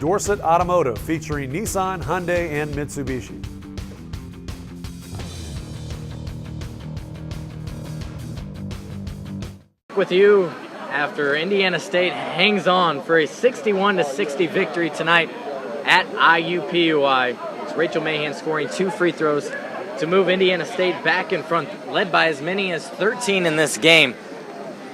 Dorset Automotive, featuring Nissan, Hyundai, and Mitsubishi. With you after Indiana State hangs on for a 61-60 victory tonight at IUPUI. It's Rachel Mahan scoring 2 free throws to move Indiana State back in front, led by as many as 13 in this game.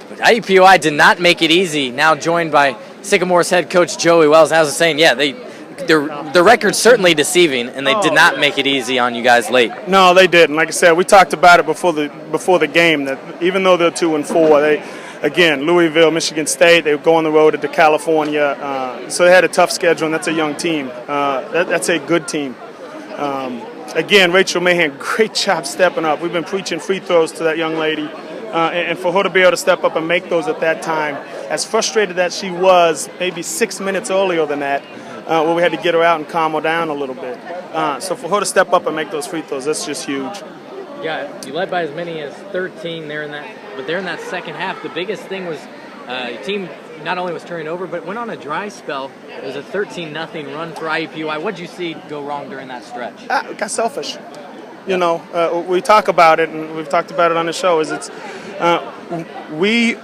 But IUPUI did not make it easy, now joined by Sycamore's head coach Joey Wells. As I was saying, yeah, their record's certainly deceiving, and they did not make it easy on you guys late. No, they didn't. Like I said, we talked about it before the game, that even though they're 2-4, again, Louisville, Michigan State, they go on the road to California, so they had a tough schedule, and that's a young team. That's a good team. Again, Rachel Mahan, great job stepping up. We've been preaching free throws to that young lady, and for her to be able to step up and make those at that time, as frustrated that she was maybe 6 minutes earlier than that, where we had to get her out and calm her down a little bit. So for her to step up and make those free throws, that's just huge. Yeah, you led by as many as 13 there in that, but there in that second half, the biggest thing was your team not only was turning over, but went on a dry spell. It was a 13-0 run for IUPUI. What did you see go wrong during that stretch? Got selfish. You know, we talk about it, and we've talked about it on the show. We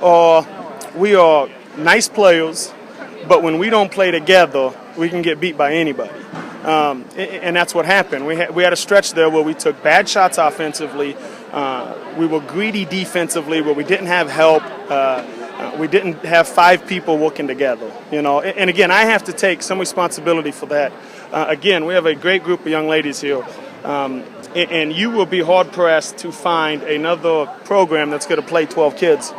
are nice players, but when we don't play together, we can get beat by anybody. And that's what happened. We had a stretch there where we took bad shots offensively. We were greedy defensively, where we didn't have help. We didn't have 5 people working together. You know, and again, I have to take some responsibility for that. Again, we have a great group of young ladies here. And you will be hard-pressed to find another program that's going to play 12 kids.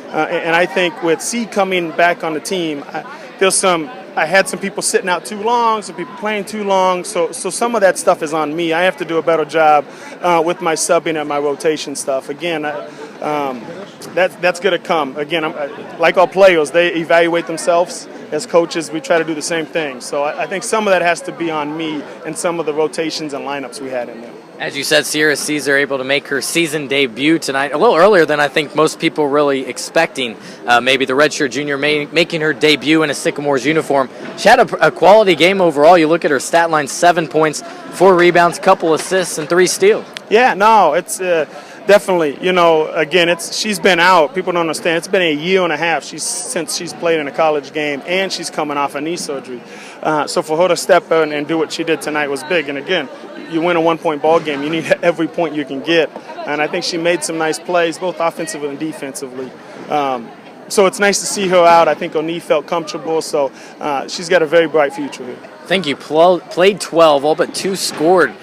And I think with C coming back on the team, I had some people sitting out too long, some people playing too long, so some of that stuff is on me. I have to do a better job with my subbing and my rotation stuff. Again, that's going to come. Again, like all players, they evaluate themselves. As coaches, we try to do the same thing. So I think some of that has to be on me and some of the rotations and lineups we had in there. As you said, Sierra Caesar able to make her season debut tonight, a little earlier than I think most people really expecting. Maybe the redshirt junior making her debut in a Sycamore's uniform. She had a quality game overall. You look at her stat line: 7 points, 4 rebounds, couple assists, and 3 steals. Yeah, no, it's definitely. You know, again, she's been out. People don't understand. It's been a year and a half since she's played in a college game, and she's coming off a knee surgery. So for her to step in and do what she did tonight was big. And again, you win a 1-point ball game, you need every point you can get. And I think she made some nice plays, both offensively and defensively. So it's nice to see her out. I think her knee felt comfortable, so she's got a very bright future here. I think you played 12, all but 2 scored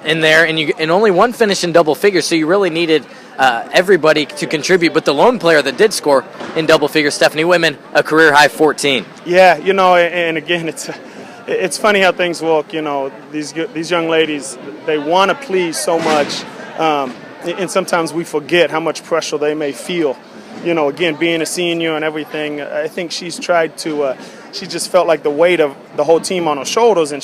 in there, and only 1 finished in double figures, so you really needed everybody to contribute. But the lone player that did score in double figures, Stephanie Whitman, a career-high 14. Yeah, you know, and again, it's funny how things work. You know, these young ladies, they want to please so much, and sometimes we forget how much pressure they may feel. You know, again, being a senior and everything, I think she's tried to. She just felt like the weight of the whole team on her shoulders, and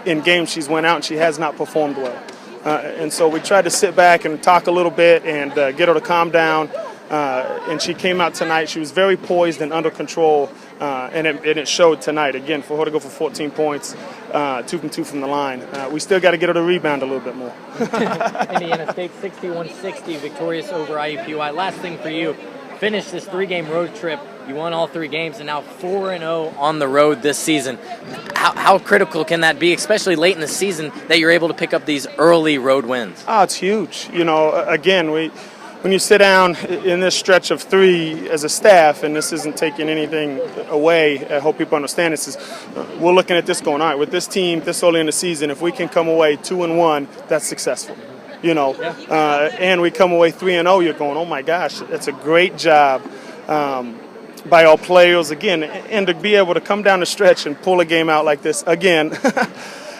in games she's went out and she has not performed well. And so we tried to sit back and talk a little bit and get her to calm down. And she came out tonight. She was very poised and under control, and it showed tonight. Again, for her to go for 14 points, 2 from 2 from the line. We still got to get her to rebound a little bit more. Indiana State 61-60 victorious over IUPUI. Last thing for you, finish this 3-game road trip. You won all 3 games, and now 4-0 on the road this season. How critical can that be, especially late in the season, that you're able to pick up these early road wins? Oh, it's huge. You know, again, when you sit down in this stretch of 3 as a staff, and this isn't taking anything away, I hope people understand this, we're looking at this going, all right, with this team this early in the season, if we can come away 2-1, that's successful. You know, and we come away 3-0, you're going, oh my gosh, that's a great job by all players again, and to be able to come down the stretch and pull a game out like this again,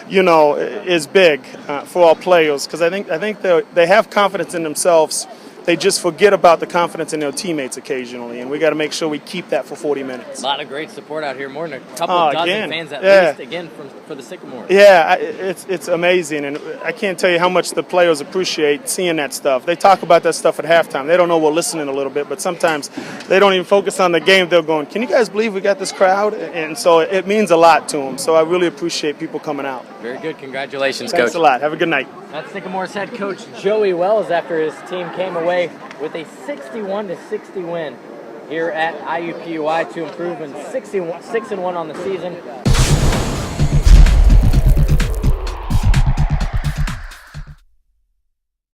you know, is big for all players, because I think they have confidence in themselves they just forget about the confidence in their teammates occasionally, and we got to make sure we keep that for 40 minutes. A lot of great support out here, more than a couple of dozen fans at least, again, for the Sycamore. Yeah, it's amazing, and I can't tell you how much the players appreciate seeing that stuff. They talk about that stuff at halftime. They don't know we're listening a little bit, but sometimes they don't even focus on the game. They're going, can you guys believe we got this crowd? And so it means a lot to them. So I really appreciate people coming out. Very good. Congratulations, Thanks Coach. a lot. Have a good night. That's Sycamore's head coach Joey Wells after his team came away with a 61-60 win here at IUPUI to improve in 6-1 on the season.